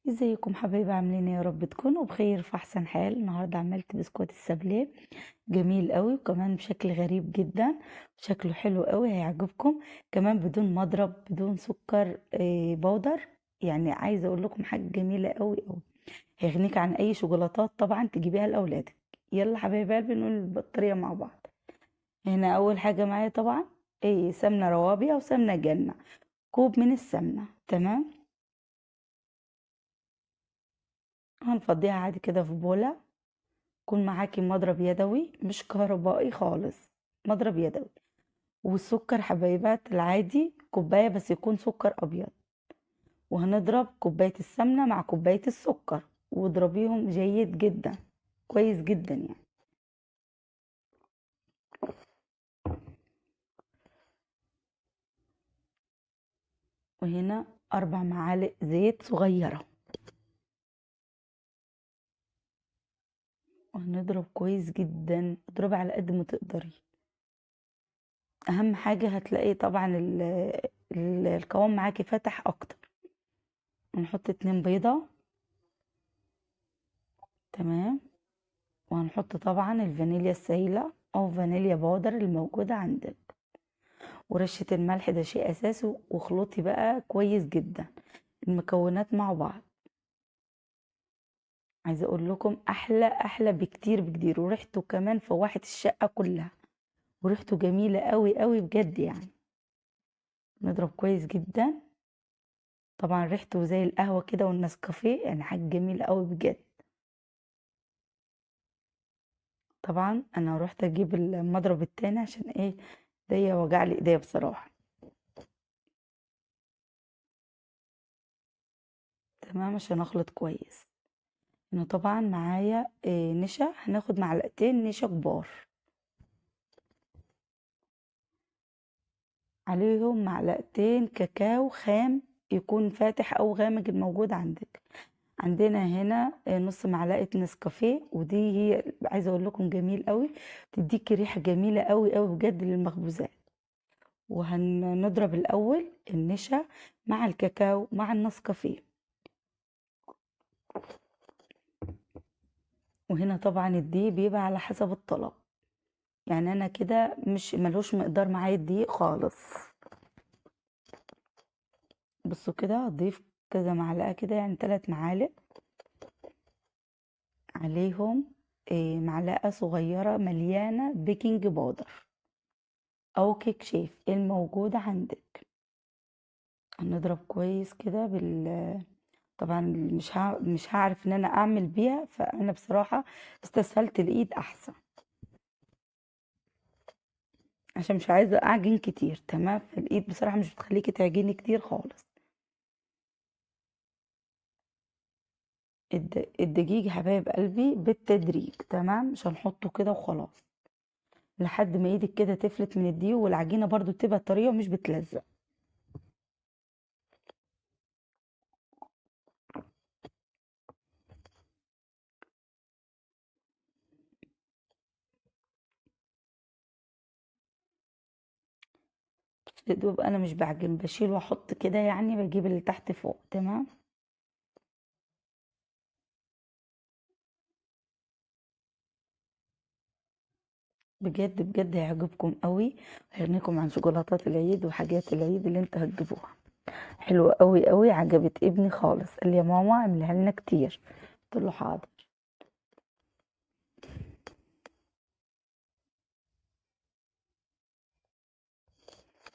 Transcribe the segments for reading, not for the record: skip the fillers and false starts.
ازيكم حبايبي؟ عاملين ايه؟ يا رب تكونوا بخير في احسن حال. النهارده عملت بسكوت السابليه جميل قوي، وكمان بشكل غريب جدا. شكله حلو قوي، هيعجبكم. كمان بدون مضرب، بدون سكر بودر. يعني عايزه اقول لكم حاجه جميله قوي قوي. هيغنيك عن اي شوكولاتات طبعا تجيبيها لاولادك. يلا حبايبي قلبي نقول البطاريه مع بعض. هنا اول حاجه معايا طبعا سمنه روابي او سمنه جنه. كوب من السمنه، تمام. هنفضيها عادي كده في بوله. يكون معاكي مضرب يدوي مش كهربائي خالص، مضرب يدوي. والسكر حبايبات العادي كوباية، بس يكون سكر أبيض. وهنضرب كوباية السمنة مع كوباية السكر، واضربيهم جيد جدا، كويس جدا يعني. وهنا 4 معالق زيت صغيرة. وهنضرب كويس جدا، اضربي على قد ما تقدري. أهم حاجة هتلاقي طبعا القوام معاكي فتح أكتر. ونحط 2 بيضة، تمام. وهنحط طبعا الفانيليا السايلة او فانيليا بودر الموجودة عندك. ورشة الملح ده شيء اساسي. واخلطي بقى كويس جدا المكونات مع بعض. عايزة اقول لكم احلى احلى بكتير بكتير، وريحته كمان فواحت الشقة كلها. وريحته جميلة قوي قوي بجد يعني. نضرب كويس جدا. طبعا ريحته زي القهوة كده والنسكافيه، يعني حاجة جميلة قوي بجد. طبعا انا رحت اجيب المضرب التاني عشان ايديا وجعلي ايديا بصراحة. تمام، عشان اخلط كويس. هنا طبعا معايا نشا، هناخد معلقتين نشا كبار. عليهم معلقتين كاكاو خام، يكون فاتح او غامق الموجود عندك. عندنا هنا نص معلقه نسكافيه، ودي هي عايزه اقول لكم جميل قوي. تديكي ريحه جميله قوي قوي بجد للمخبوزات. وهنضرب الاول النشا مع الكاكاو مع النسكافيه. وهنا طبعا الدقيق بيبقى على حسب الطلب. يعني انا كده مش ملوش مقدار معايا الدقيق خالص. بصوا كده هضيف كذا معلقة كده، يعني 3 معالق. عليهم معلقة صغيرة مليانة بيكنج باودر أو كيك شيف الموجودة عندك. هنضرب كويس كده طبعا مش هعرف ان انا اعمل بيها، فانا بصراحة استسهلت الايد احسن. عشان مش عايزة اعجن كتير، تمام. فالايد بصراحة مش بتخليكي تعجني كتير خالص. الدقيق يا حبايب قلبي بالتدريج، تمام. مش هنحطه كده وخلاص. لحد ما ايدك كده تفلت من الدقيق، والعجينه برضو تبقى طريه ومش بتلزق. يا دوب انا مش بعجن، بشيل واحط كده، يعني بجيب اللي تحت فوق، تمام. بجد بجد هيعجبكم قوي. هيغنيكم عن شوكولاتات العيد وحاجات العيد اللي انتوا هتجيبوها. حلوه قوي قوي، عجبت ابني خالص. قال لي يا ماما اعمليها لنا كتير. قلت له حاضر.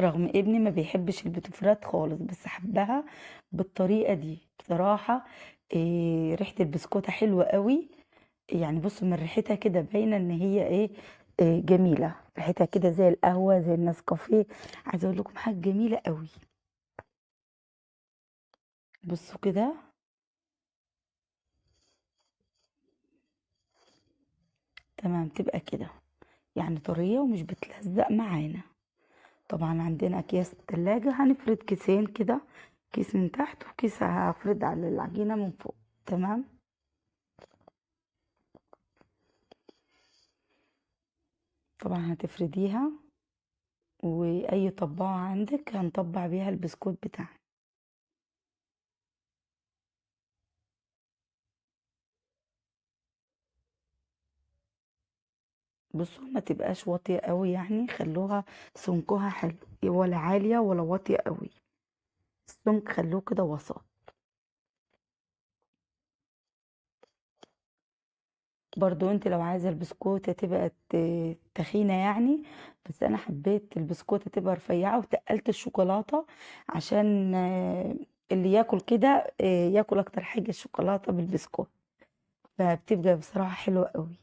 رغم ابني ما بيحبش البتفرات خالص، بس حبها بالطريقه دي بصراحه. ريحه البسكوته حلوه قوي. يعني بصوا من ريحتها كده باينه ان هي جميله. ريحتها كده زي القهوه زي النسكافيه. عايزه اقول لكم حاجه جميله قوي. بصوا كده. تمام، تبقى كده يعني طريه ومش بتلزق معانا. طبعا عندنا اكياس التلاجة، هنفرد كيسين كده. كيس من تحت وكيس هفرد على العجينه من فوق، تمام. طبعا هتفرديها. واي طباعه عندك هنطبع بيها البسكوت بتاعنا. بصوا ما تبقاش واطية قوي، يعني خلوها سمكها حلو، ولا عالية ولا واطية قوي، السمك خلوه كده وسط. برضو انت لو عايزة البسكوتة تبقى تخينة يعني، بس انا حبيت البسكوتة تبقى رفيعة وتقلت الشوكولاتة عشان اللي ياكل كده ياكل اكتر حاجة الشوكولاتة بالبسكوت، فبتبقى بصراحة حلوة قوي.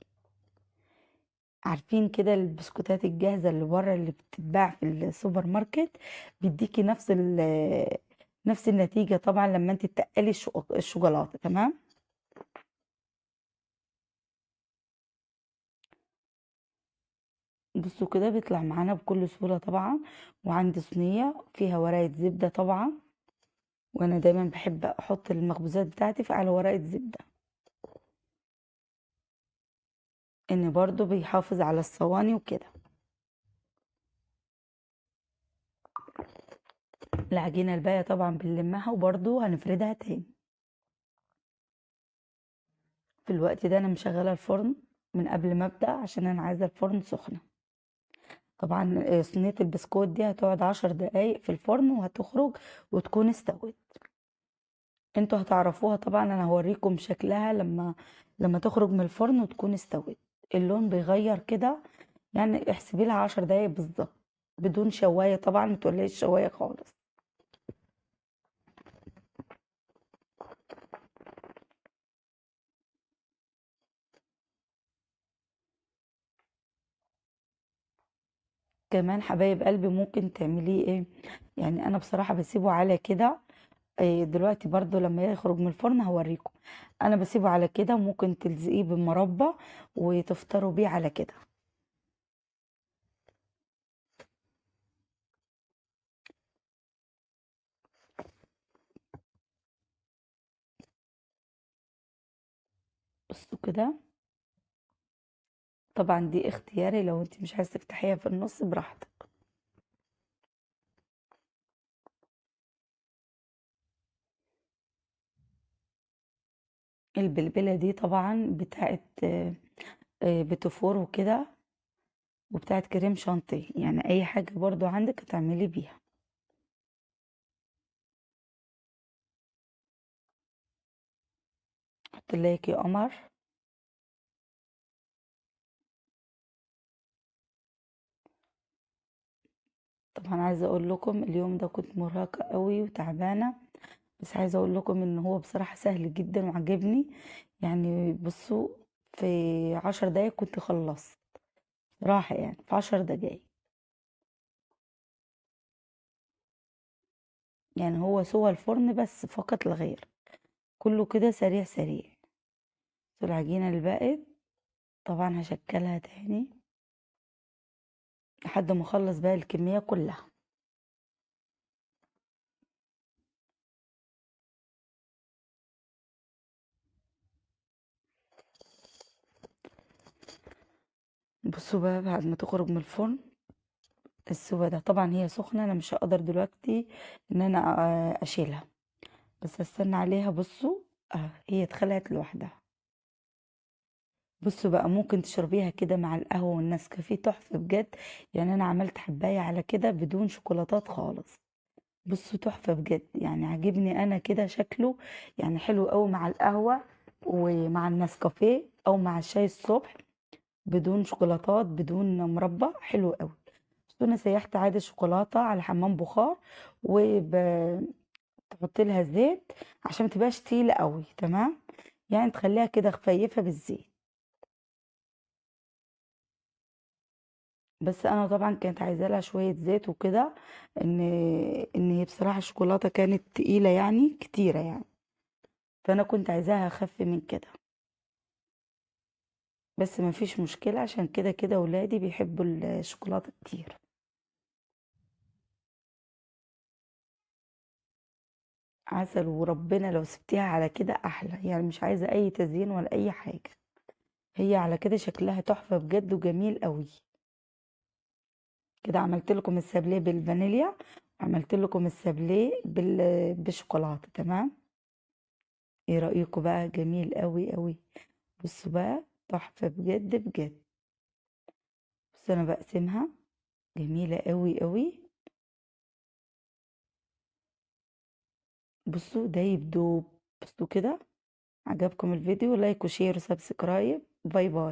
عارفين كده البسكوتات الجاهزة اللي بره اللي بتتباع في السوبر ماركت، بيديكي نفس النتيجة طبعا لما انت تقلي الشوكولاتة، تمام. بصوا كده بيطلع معانا بكل سهولة طبعا. وعندي صينية فيها ورقة زبدة طبعا، وانا دايما بحب احط المخبوزات بتاعتي على ورقة زبدة، ان برضو بيحافظ على الصواني وكده. العجينة الباقية طبعا بنلمها وبرضو هنفردها تاني. في الوقت ده انا مشغلة الفرن من قبل ما ابدأ عشان انا عايزة الفرن سخنة. طبعا صينية البسكوت دي هتقعد 10 دقايق في الفرن وهتخرج وتكون استوت. انتوا هتعرفوها طبعا، انا هوريكم شكلها لما تخرج من الفرن وتكون استوت. اللون بيغير كده، يعني احسبي لها 10 دقايق بالظبط، بدون شواية طبعا، متوليش شواية خالص. كمان حبايب قلبي ممكن تعمليه ايه، يعني انا بصراحة بسيبه على كده. دلوقتي برضو لما يخرج من الفرن هوريكم. انا بسيبه على كده، ممكن تلزقيه بالمربى وتفطروا بيه على كده. بصوا كده، طبعا دي اختياري، لو انت مش عايزه تفتحيها في النص براحتك. البلبله دي طبعا بتاعت بتفور وكده، وبتاعت كريم شانتيه، يعني اي حاجه برضو عندك هتعملي بيها. حط لك يا قمر. طبعا عايزه اقول لكم اليوم ده كنت مرهقه قوي وتعبانه، بس عايزه اقول لكم ان هو بصراحه سهل جدا وعجبني. يعني بصوا، في 10 دقايق كنت خلصت، راحة يعني في 10 دقايق. يعني هو سوى الفرن بس فقط لا غير، كله كده سريع سريع. العجينة اللي بقت طبعا هشكلها تاني لحد ما اخلص بقى الكمية كلها. بصوا بقى بعد ما تخرج من الفرن السوا ده، طبعا هي سخنة، انا مش هقدر دلوقتي ان انا اشيلها، بس استنى عليها. بصوا هي اتخلقت لوحدها. بصوا بقى ممكن تشربيها كده مع القهوة والنسكافيه، تحفة بجد. يعني انا عملت حباية على كده بدون شوكولاتات خالص. بصوا تحفة بجد، يعني عاجبني انا كده شكله، يعني حلو قوي مع القهوة ومع النسكافيه او مع الشاي الصبح، بدون شوكولاتات بدون مربى، حلو قوي. بس انا سيحت عادي شوكولاتة على حمام بخار، وتحط لها زيت عشان ما تبقاش تقيلة قوي، تمام، يعني تخليها كده خفيفة بالزيت. بس انا طبعا كانت عايزه لها شويه زيت وكده، ان هي بصراحه الشوكولاته كانت تقيله يعني كتيره يعني، فانا كنت عايزاها اخف من كده. بس ما فيش مشكله، عشان كده كده ولادي بيحبوا الشوكولاته كتير. عسل، وربنا لو سبتيها على كده احلى، يعني مش عايزه اي تزيين ولا اي حاجه، هي على كده شكلها تحفه بجد وجميل قوي. كده عملت لكم السابليه بالفانيليا، وعملت لكم السابليه بالشوكولاته، تمام. ايه رايكم بقى؟ جميل قوي قوي. بصوا بقى، تحفة بجد بجد. بصوا انا بقسمها، جميلة قوي قوي. بصوا ده يبدو. بصوا كده. عجبكم الفيديو؟ لايك وشير وسبسكرايب. باي باي.